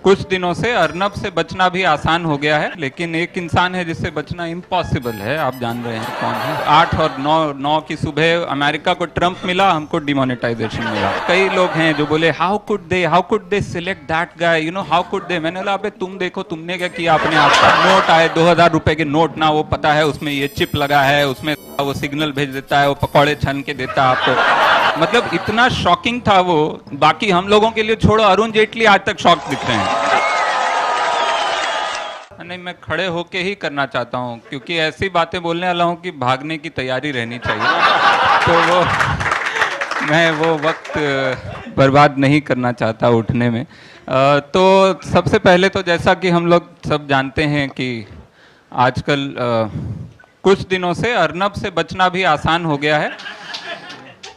कुछ दिनों से अर्नब से बचना भी आसान हो गया है, लेकिन एक इंसान है जिससे बचना इम्पॉसिबल है। आप जान रहे हैं कौन है। 8 और 9 की सुबह अमेरिका को ट्रंप मिला, हमको डिमोनेटाइजेशन मिला। कई लोग हैं जो बोले how could they select that guy, you know, how could they. मैंने बोला अबे तुम देखो तुमने क्या किया अपने आप का। नोट आए 2000 रुपए के नोट ना, वो पता है उसमें ये चिप लगा है, उसमें वो सिग्नल भेज देता है, वो पकौड़े छन के देता है आपको। मतलब इतना शॉकिंग था वो। बाकी हम लोगों के लिए छोड़ो, अरुण जेटली आज तक शॉक दिख रहे हैं। नहीं, मैं खड़े होके ही करना चाहता हूँ, क्योंकि ऐसी बातें बोलने वाला हूँ कि भागने की तैयारी रहनी चाहिए। तो मैं वो वक्त बर्बाद नहीं करना चाहता उठने में। तो सबसे पहले तो जैसा कि हम लोग सब जानते हैं कि आजकल कुछ दिनों से अर्नब से बचना भी आसान हो गया है।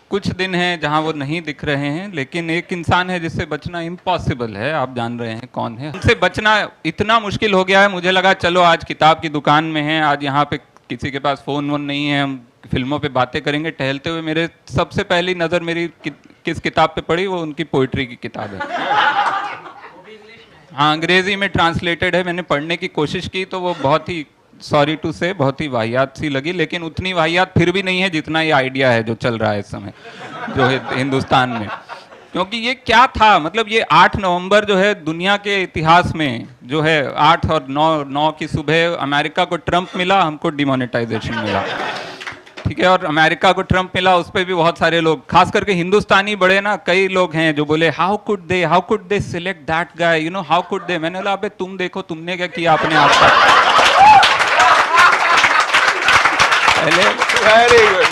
कुछ दिन हैं जहां वो नहीं दिख रहे हैं, लेकिन एक इंसान है जिससे बचना इम्पॉसिबल है। आप जान रहे हैं कौन है। उनसे बचना इतना मुश्किल हो गया है, मुझे लगा चलो आज किताब की दुकान में है, आज यहाँ पे किसी के पास फ़ोन वोन नहीं है, हम फिल्मों पे बातें करेंगे। टहलते हुए मेरे सबसे पहली नज़र मेरी किस किताब पे पड़ी, वो उनकी पोइट्री की किताब है। हाँ, अंग्रेज़ी में ट्रांसलेटेड है। मैंने पढ़ने की कोशिश की तो वो बहुत ही, सॉरी टू से, बहुत ही वाहियात सी लगी, लेकिन उतनी वाहियात फिर भी नहीं है जितना ये आइडिया है जो चल रहा है इस समय जो है हिंदुस्तान में। क्योंकि ये क्या था, मतलब ये 8 नवंबर जो है दुनिया के इतिहास में जो है 8 और 9 की सुबह अमेरिका को ट्रंप मिला, हमको डिमोनेटाइजेशन मिला। ठीक है, और अमेरिका को ट्रंप मिला, उस पर भी बहुत सारे लोग, खास करके हिंदुस्तानी बड़े ना, कई लोग हैं जो बोले how could they select that guy, you know, how could they. मैंने बोला अबे तुम देखो तुमने क्या किया अपने आप का। Very good.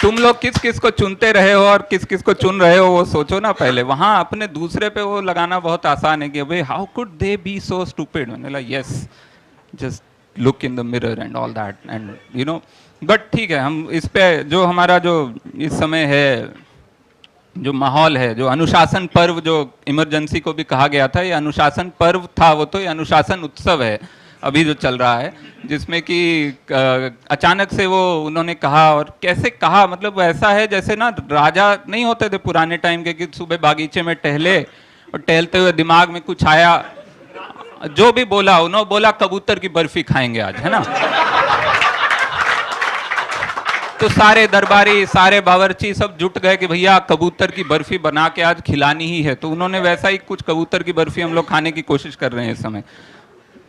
तुम लोग किस किस को चुनते रहे हो और किस किस को चुन रहे हो वो सोचो ना पहले। वहां अपने दूसरे पे वो लगाना बहुत आसान है कि अबे how could they B so stupid. मैंने बोला yes, just look in the mirror and all that and you know. But ठीक है, हम इस पे जो हमारा जो इस समय है, जो माहौल है, जो अनुशासन पर्व जो इमरजेंसी को भी कहा गया था, ये अनुशासन पर्व था, वो तो ये अनुशासन उत्सव है अभी जो चल रहा है, जिसमें कि अचानक से वो उन्होंने कहा। और कैसे कहा, मतलब ऐसा है जैसे ना राजा नहीं होते थे पुराने टाइम के कि सुबह बागीचे में टहले और टहलते हुए दिमाग में कुछ आया, जो भी बोला उन्होंने बोला कबूतर की बर्फी खाएंगे आज, है ना। तो सारे दरबारी, सारे बावर्ची सब जुट गए कि भैया कबूतर की बर्फी बना के आज खिलानी ही है। तो उन्होंने वैसा ही कुछ कबूतर की बर्फी हम लोग खाने की कोशिश कर रहे हैं इस समय।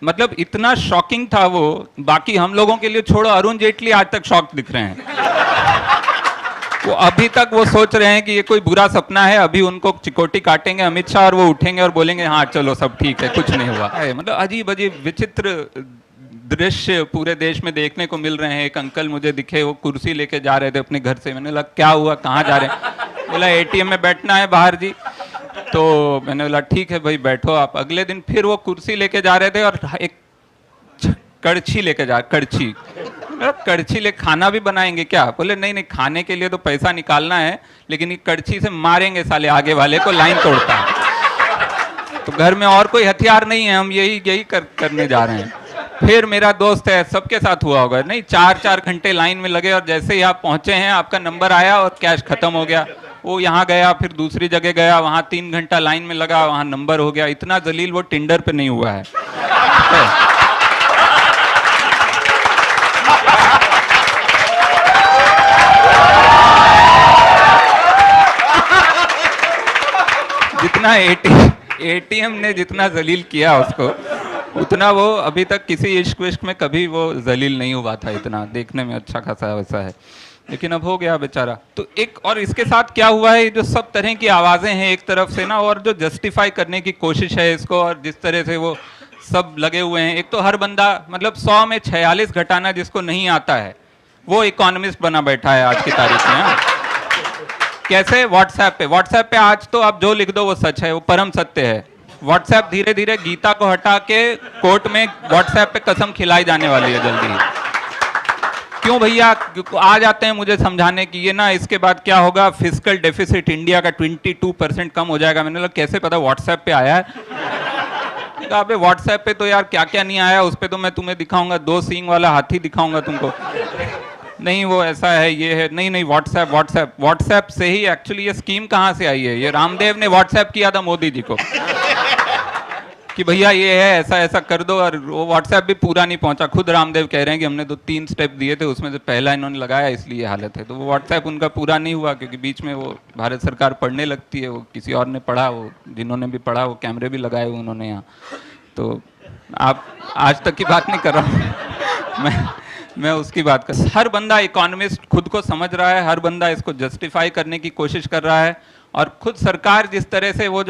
मतलब इतना शॉकिंग था वो। बाकी हम लोगों के लिए छोड़ो, अरुण जेटली आज तक शॉक दिख रहे हैं। वो अभी तक वो सोच रहे हैं कि ये कोई बुरा सपना है, अभी उनको चिकोटी काटेंगे अमित शाह और वो उठेंगे और बोलेंगे हाँ चलो सब ठीक है, कुछ नहीं हुआ। मतलब अजीब अजीब विचित्र दृश्य पूरे देश में देखने को मिल रहे हैं। एक अंकल मुझे दिखे, वो कुर्सी लेके जा रहे थे अपने घर से। मैंने लगा क्या हुआ, कहाँ जा रहे हैं? बोला एटीएम में बैठना है बाहर जी। तो मैंने बोला ठीक है भाई बैठो आप। अगले दिन फिर वो कुर्सी लेके जा रहे थे और एक कड़छी लेके जा, कड़छी ले खाना भी बनाएंगे क्या? बोले नहीं नहीं, खाने के लिए तो पैसा निकालना है, लेकिन ये कड़छी से मारेंगे साले आगे वाले को, लाइन तोड़ता है। तो घर में और कोई हथियार नहीं है, हम यही करने जा रहे हैं। फिर मेरा दोस्त है, सबके साथ हुआ होगा, नहीं 4-4 घंटे लाइन में लगे और जैसे ही आप पहुंचे हैं आपका नंबर आया और कैश खत्म हो गया। वो यहाँ गया, फिर दूसरी जगह गया, वहाँ 3 घंटा लाइन में लगा, वहाँ नंबर हो गया। इतना जलील वो टिंडर पे नहीं हुआ है। जितना एटीएम ने जितना जलील किया उसको, उतना वो अभी तक किसी इश्क विश्क में कभी वो जलील नहीं हुआ था। इतना देखने में अच्छा खासा वैसा है, लेकिन अब हो गया बेचारा। तो एक और इसके साथ क्या हुआ है, जो सब तरह की आवाज़ें हैं एक तरफ से ना, और जो जस्टिफाई करने की कोशिश है इसको, और जिस तरह से वो सब लगे हुए हैं। एक तो हर बंदा, मतलब 100 में 46 घटाना जिसको नहीं आता है वो इकोनॉमिस्ट बना बैठा है आज की तारीख में। कैसे? व्हाट्सएप पे आज तो आप जो लिख दो वो सच है, वो परम सत्य है। व्हाट्सएप धीरे धीरे गीता को हटा के कोर्ट में व्हाट्सएप पे कसम खिलाई जाने वाली है जल्दी ही। क्यों भैया आ जाते हैं मुझे समझाने की ये ना, इसके बाद क्या होगा, फिस्कल डेफिसिट इंडिया का 22% कम हो जाएगा। मैंने लगा कैसे पता, व्हाट्सएप पे आया है। अबे व्हाट्सएप पे तो यार क्या क्या नहीं आया, उस पे तो मैं तुम्हें दिखाऊंगा, 2 सींग वाला हाथी दिखाऊंगा तुमको। नहीं वो ऐसा है, ये है, नहीं नहीं व्हाट्सएप से ही एक्चुअली ये स्कीम कहाँ से आई है? ये रामदेव ने व्हाट्सएप किया था मोदी जी को। कि भैया ये है, ऐसा ऐसा कर दो, और वो व्हाट्सएप भी पूरा नहीं पहुंचा। खुद रामदेव कह रहे हैं कि हमने तो 3 स्टेप दिए थे, उसमें से पहला इन्होंने लगाया, इसलिए हालत है। तो वो व्हाट्सएप उनका पूरा नहीं हुआ, क्योंकि बीच में वो भारत सरकार पढ़ने लगती है, वो किसी और ने पढ़ा, वो जिन्होंने भी पढ़ा वो कैमरे भी लगाए हुए उन्होंने यहाँ। तो आप आज तक की बात नहीं कर रहा हूँ मैं उसकी बात कर। हर बंदा इकोनॉमिस्ट खुद को समझ रहा है, हर बंदा इसको जस्टिफाई करने की कोशिश कर रहा है, और खुद सरकार जिस तरह से वो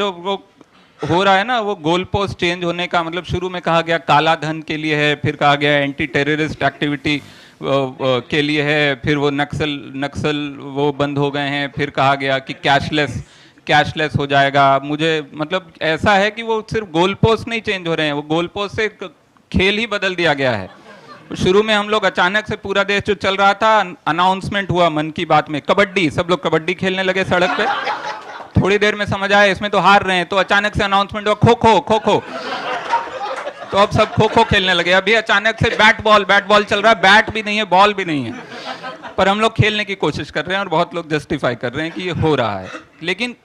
हो रहा है ना, वो गोल पोस्ट चेंज होने का मतलब, शुरू में कहा गया काला धन के लिए है, फिर कहा गया एंटी टेररिस्ट एक्टिविटी के लिए है, फिर वो नक्सल वो बंद हो गए हैं, फिर कहा गया कि कैशलेस हो जाएगा। मुझे मतलब ऐसा है कि वो सिर्फ गोल पोस्ट नहीं चेंज हो रहे हैं, वो गोल पोस्ट से खेल ही बदल दिया गया है। शुरू में हम लोग अचानक से पूरा देश जो चल रहा था, अनाउंसमेंट हुआ मन की बात में, कबड्डी, सब लोग कबड्डी खेलने लगे सड़क पे। थोड़ी देर में समझ आया इसमें तो हार रहे हैं, तो अचानक से अनाउंसमेंट हुआ खो खो, तो अब सब खो खो खेलने लगे। अभी अचानक से बैट बॉल चल रहा है, बैट भी नहीं है, बॉल भी नहीं है, पर हम लोग खेलने की कोशिश कर रहे हैं, और बहुत लोग जस्टिफाई कर रहे हैं कि ये हो रहा है। लेकिन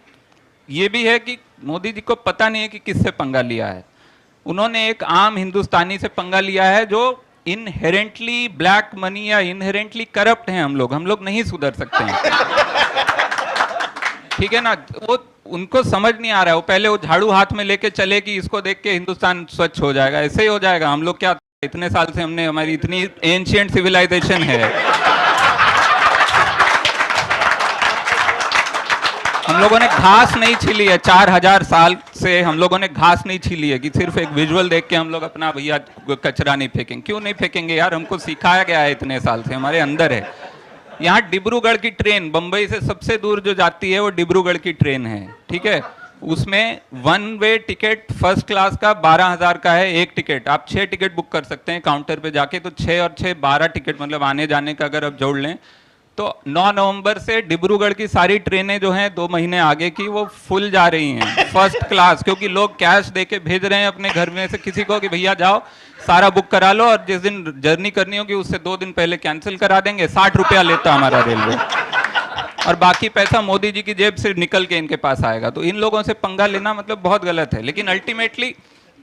ये भी है कि मोदी जी को पता नहीं है कि किससे पंगा लिया है। उन्होंने एक आम हिंदुस्तानी से पंगा लिया है जो इनहेरेंटली ब्लैक मनी या इनहेरेंटली करप्ट हैं। हम लोग नहीं सुधर सकते हैं, ठीक है ना। वो उनको समझ नहीं आ रहा है, वो पहले वो झाड़ू हाथ में लेके चले कि इसको देख के हिंदुस्तान स्वच्छ हो जाएगा, ऐसे ही हो जाएगा। हम लोग क्या, इतने साल से हमने, हमारी इतनी एंशिएंट सिविलाइजेशन है, हम लोगों ने घास नहीं छीली है, 4000 साल से हम लोगों ने घास नहीं छीली है कि सिर्फ एक विजुअल देख के हम लोग अपना भैया कचरा नहीं फेंकेंगे। क्यों नहीं फेंकेंगे यार, हमको सिखाया गया है इतने साल से, हमारे अंदर है। यहाँ डिब्रूगढ़ की ट्रेन, बंबई से सबसे दूर जो जाती है वो डिब्रूगढ़ की ट्रेन है, ठीक है। उसमें 1 वे टिकट फर्स्ट क्लास का 12,000 का है एक टिकट। आप 6 टिकट बुक कर सकते हैं काउंटर पे जाके, तो 6 और 6 12 टिकट, मतलब आने जाने का अगर आप जोड़ लें तो 9 नवंबर से डिब्रूगढ़ की सारी ट्रेनें जो हैं 2 महीने आगे की, वो फुल जा रही हैं फर्स्ट क्लास, क्योंकि लोग कैश दे के भेज रहे हैं अपने घर में से किसी को कि भैया जाओ सारा बुक करा लो, और जिस दिन जर्नी करनी होगी उससे 2 दिन पहले कैंसिल करा देंगे। 60 रुपया लेता हमारा रेलवे, और बाकी पैसा मोदी जी की जेब से निकल के इनके पास आएगा। तो इन लोगों से पंगा लेना मतलब बहुत गलत है। लेकिन अल्टीमेटली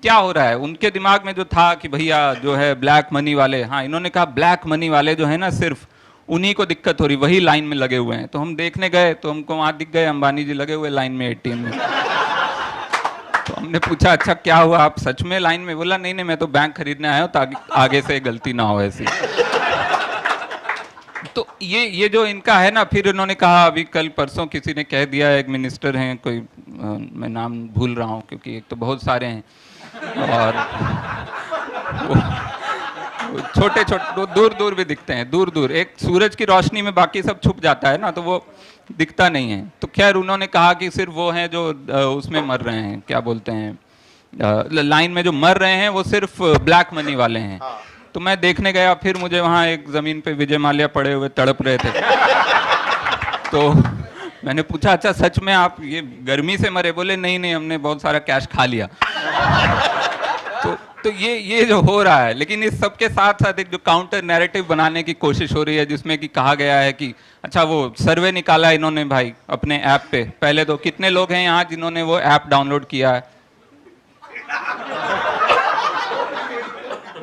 क्या हो रहा है, उनके दिमाग में जो था कि भैया जो है ब्लैक मनी वाले, हाँ इन्होंने कहा ब्लैक मनी वाले जो है ना, सिर्फ उन्हीं को दिक्कत हो रही, वही लाइन में लगे हुए हैं। तो हम देखने गए तो हमको वहां दिख गए अंबानी जी लगे हुए लाइन में एटीएम में। तो हमने पूछा अच्छा क्या हुआ, आप सच में लाइन में? बोला नहीं नहीं, मैं तो बैंक खरीदने आया हूँ ताकि आगे से गलती ना हो ऐसी। तो ये जो इनका है ना, फिर इन्होंने कहा अभी कल परसों किसी ने कह दिया, एक मिनिस्टर हैं कोई, मैं नाम भूल रहा हूँ क्योंकि एक तो बहुत सारे हैं, और छोटे छोटे दूर दूर भी दिखते हैं, दूर दूर, एक सूरज की रोशनी में बाकी सब छुप जाता है ना, तो वो दिखता नहीं है। तो खैर उन्होंने कहा कि सिर्फ वो हैं जो उसमें मर रहे हैं, क्या बोलते हैं, लाइन में जो मर रहे हैं वो सिर्फ ब्लैक मनी वाले हैं। तो मैं देखने गया, फिर मुझे वहाँ एक जमीन पे विजय माल्या पड़े हुए तड़प रहे थे। तो मैंने पूछा अच्छा सच में आप ये गर्मी से मरे? बोले नहीं नहीं, हमने बहुत सारा कैश खा लिया। तो ये जो हो रहा है, लेकिन इस सब के साथ साथ एक जो काउंटर नैरेटिव बनाने की कोशिश हो रही है, जिसमें कि कहा गया है कि अच्छा वो सर्वे निकाला इन्होंने भाई अपने ऐप पे, पहले तो कितने लोग हैं यहाँ जिन्होंने वो ऐप डाउनलोड किया है?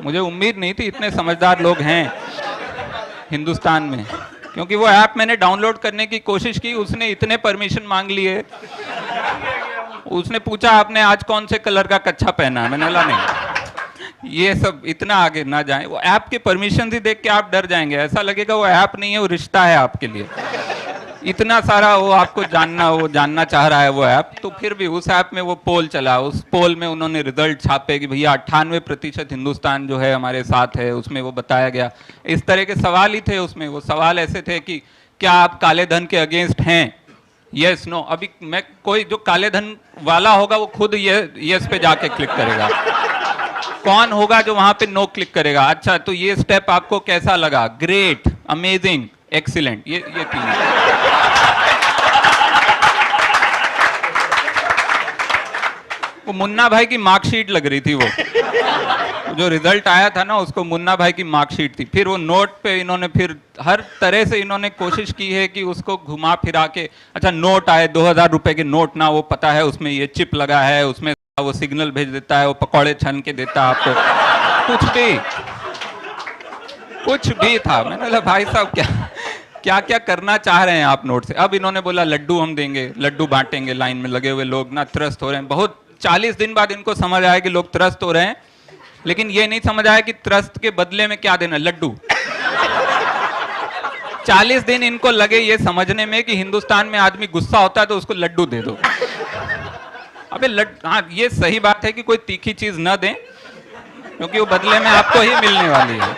मुझे उम्मीद नहीं थी इतने समझदार लोग हैं हिंदुस्तान में, क्योंकि वो ऐप मैंने डाउनलोड करने की कोशिश की, उसने इतने परमिशन मांग लिए। उसने पूछा आपने आज कौन से कलर का कच्छा पहना है? मैंने बोला नहीं, ये सब इतना आगे ना जाएं। वो ऐप के परमिशन ही देख के आप डर जाएंगे, ऐसा लगेगा वो ऐप नहीं है, वो रिश्ता है आपके लिए। इतना सारा वो आपको जानना चाह रहा है वो ऐप। तो फिर भी उस ऐप में वो पोल चला, उस पोल में उन्होंने रिजल्ट छापे कि भैया 98% हिंदुस्तान जो है हमारे साथ है, उसमें वो बताया गया। इस तरह के सवाल ही थे उसमें। वो सवाल ऐसे थे कि क्या आप काले धन के अगेंस्ट हैं? Yes no. अभी मैं कोई जो काले धन वाला होगा वो खुद यस पे जाके क्लिक करेगा। कौन होगा जो वहां पे नो क्लिक करेगा? अच्छा तो ये स्टेप आपको कैसा लगा? Great, amazing, excellent. ये 3। वो मुन्ना भाई की मार्कशीट लग रही थी, वो जो रिजल्ट आया था ना उसको मुन्ना भाई की मार्कशीट थी। फिर वो नोट पे इन्होंने फिर हर तरह से इन्होंने कोशिश की है कि उसको घुमा फिरा के, अच्छा नोट आए 2000 रुपए के नोट ना, वो पता है उसमें ये चिप लगा है, उसमें वो सिग्नल भेज देता है, वो पकौड़े छन के देता है आपको, कुछ भी था। मैंने बोला भाई साहब क्या क्या करना चाह रहे हैं आप नोट से। अब इन्होंने बोला लड्डू हम देंगे, लड्डू बांटेंगे, लाइन में लगे हुए लोग ना त्रस्त हो रहे हैं। बहुत 40 दिन बाद इनको समझ आया कि लोग त्रस्त हो रहे हैं, लेकिन ये नहीं समझ आया कि त्रस्त के बदले में क्या देना, लड्डू। 40 दिन इनको लगे ये समझने में कि हिंदुस्तान में आदमी गुस्सा होता है तो उसको लड्डू दे दो। अबे हाँ, ये सही बात है कि कोई तीखी चीज न दें, क्योंकि वो बदले में आपको ही मिलने वाली है।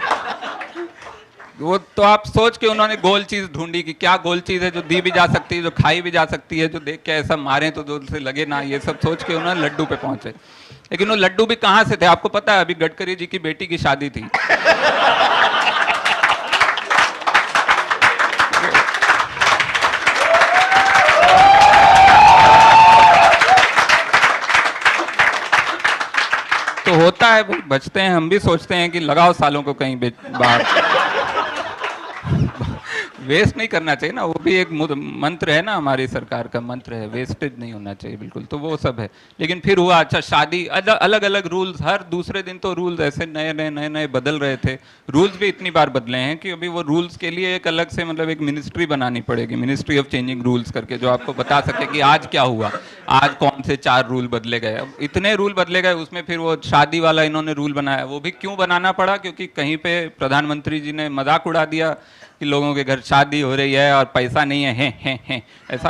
वो तो आप सोच के उन्होंने गोल चीज ढूंढी कि क्या गोल चीज है जो दी भी जा सकती है, जो खाई भी जा सकती है, जो देख के ऐसा मारे तो जो से लगे ना, ये सब सोच के उन्होंने लड्डू पे पहुंचे। लेकिन वो लड्डू भी कहां से थे आपको पता है? अभी गडकरी जी की बेटी की शादी थी। तो होता है भाई, बचते हैं। हम भी सोचते हैं कि लगाओ सालों को कहीं बाहर। वेस्ट नहीं करना चाहिए ना, वो भी एक मंत्र है ना, हमारी सरकार का मंत्र है, वेस्टेज नहीं होना चाहिए बिल्कुल। तो वो सब है। लेकिन फिर हुआ, अच्छा शादी, अलग अलग रूल्स, हर दूसरे दिन तो रूल्स ऐसे नए नए बदल रहे थे। रूल्स भी इतनी बार बदले हैं कि अभी वो रूल्स के लिए एक अलग से मतलब एक मिनिस्ट्री बनानी पड़ेगी, मिनिस्ट्री ऑफ चेंजिंग रूल्स करके, जो आपको बता सके कि आज क्या हुआ, आज कौन से 4 रूल बदले गए। अब इतने रूल बदले गए, उसमें फिर वो शादी वाला इन्होंने रूल बनाया। वो भी क्यों बनाना पड़ा? क्योंकि कहीं पे प्रधानमंत्री जी ने मजाक उड़ा दिया कि लोगों के घर शादी हो रही है और पैसा नहीं है ऐसा।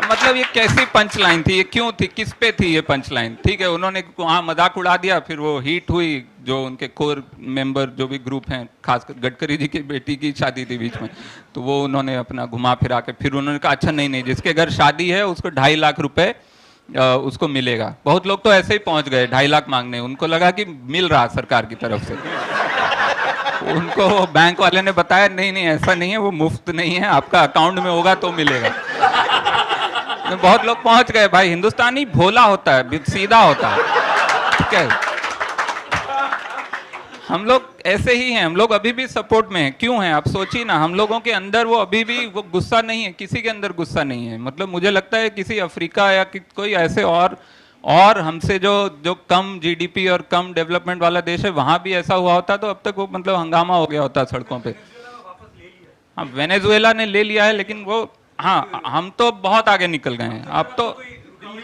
मतलब ये कैसी पंच लाइन थी, ये क्यों थी, किस पे थी ये पंच लाइन? ठीक है, उन्होंने वहां मजाक उड़ा दिया, फिर वो हिट हुई। जो उनके कोर मेंबर जो भी ग्रुप हैं, खासकर गडकरी जी की बेटी की शादी थी बीच में, तो वो उन्होंने अपना घुमा फिरा के फिर उन्होंने कहा अच्छा नहीं, जिसके घर शादी है उसको 2.5 लाख रुपए उसको मिलेगा। बहुत लोग तो ऐसे ही पहुंच गए 2.5 लाख मांगने, उनको लगा कि मिल रहा सरकार की तरफ से। उनको बैंक वाले ने बताया नहीं ऐसा नहीं है, वो मुफ्त नहीं है, आपका अकाउंट में होगा तो मिलेगा। तो बहुत लोग पहुंच गए। भाई हिंदुस्तानी भोला होता है, सीधा होता है, ठीक है। हम लोग ऐसे ही हैं, हम लोग अभी भी सपोर्ट में हैं। क्यों हैं आप सोचिए ना, हम लोगों के अंदर वो अभी भी वो गुस्सा नहीं है, किसी के अंदर गुस्सा नहीं है। मतलब मुझे लगता है किसी अफ्रीका या कोई ऐसे और हमसे जो कम जीडीपी और कम डेवलपमेंट वाला देश है, वहां भी ऐसा हुआ होता तो अब तक वो मतलब हंगामा हो गया होता सड़कों पे। हाँ, वेनेजुएला ने ले लिया है, लेकिन वो हाँ, हम तो बहुत आगे निकल गए हैं। अब तो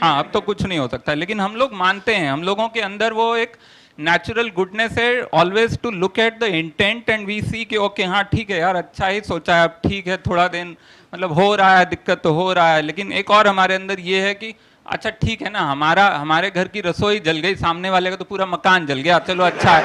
हाँ, अब तो कुछ नहीं हो सकता। लेकिन हम लोग मानते हैं, हम लोगों के अंदर वो एक नेचुरल गुडनेस है, always to look at the intent and we see कि ओके हाँ ठीक है यार, अच्छा ही सोचा है, अब ठीक है, थोड़ा दिन मतलब हो रहा है, दिक्कत तो हो रहा है। लेकिन एक और हमारे अंदर ये है कि अच्छा ठीक है ना, हमारे घर की रसोई जल गई, सामने वाले का तो पूरा मकान जल गया, चलो अच्छा है।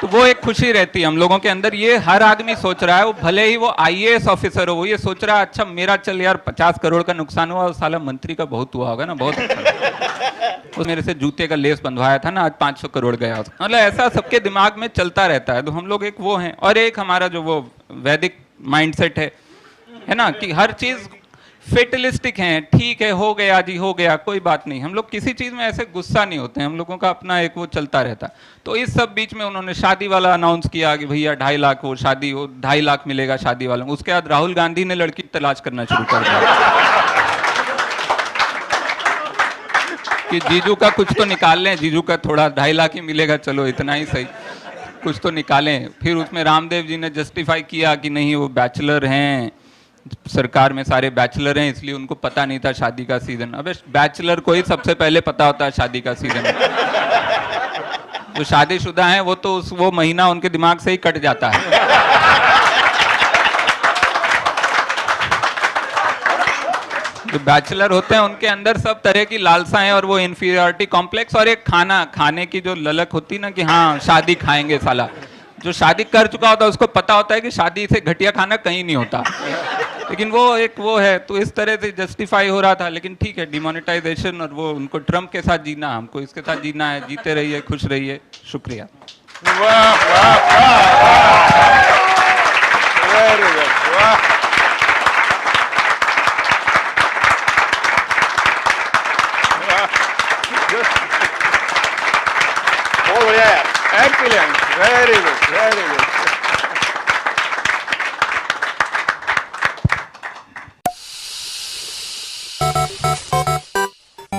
तो वो एक खुशी रहती है हम लोगों के अंदर। ये हर आदमी सोच रहा है, वो भले ही वो IAS ऑफिसर हो, वो ये सोच रहा है अच्छा मेरा चल यार 50 करोड़ का नुकसान हुआ, साला मंत्री का बहुत हुआ होगा ना, बहुत अच्छा। वो मेरे से जूते का लेस बंधवाया था ना, आज 500 करोड़ गया। मतलब ऐसा सबके दिमाग में चलता रहता है। तो हम लोग एक वो हैं, और एक हमारा जो वो वैदिक माइंडसेट है ना, कि हर चीज फेटलिस्टिक हैं, ठीक है हो गया जी, हो गया, कोई बात नहीं। हम लोग किसी चीज में ऐसे गुस्सा नहीं होते हैं, हम लोगों का अपना एक वो चलता रहता। तो इस सब बीच में उन्होंने शादी वाला अनाउंस किया कि भैया 2.5 लाख वो शादी, वो 2.5 लाख मिलेगा शादी वालों को। उसके बाद राहुल गांधी ने लड़की तलाश करना शुरू कर दिया कि जीजू का कुछ तो निकाल लें, जीजू का थोड़ा 2.5 लाख ही मिलेगा, चलो इतना ही सही, कुछ तो निकालें। फिर उसमें रामदेव जी ने जस्टिफाई किया कि नहीं वो बैचलर हैं, सरकार में सारे बैचलर हैं, इसलिए उनको पता नहीं था शादी का सीजन। अबे बैचलर को ही सबसे पहले पता होता है शादी का सीजन। जो शादीशुदा हैं वो तो वो महीना उनके दिमाग से ही कट जाता है। जो बैचलर होते हैं उनके अंदर सब तरह की लालसाएं और वो इंफीरियरिटी कॉम्प्लेक्स और एक खाने की जो ललक होती ना कि हाँ शादी खाएंगे साला। जो शादी कर चुका होता है उसको पता होता है कि शादी से घटिया खाना कहीं नहीं होता, लेकिन वो एक वो है। तो इस तरह से जस्टिफाई हो रहा था। लेकिन ठीक है, डिमोनेटाइजेशन और वो उनको ट्रम्प के साथ जीना, हमको इसके साथ जीना है। जीते रहिए, खुश रहिए, शुक्रिया। वाह वाह वाह, वेरी गुड, वाह। Oh yeah, excellent, very good, very good.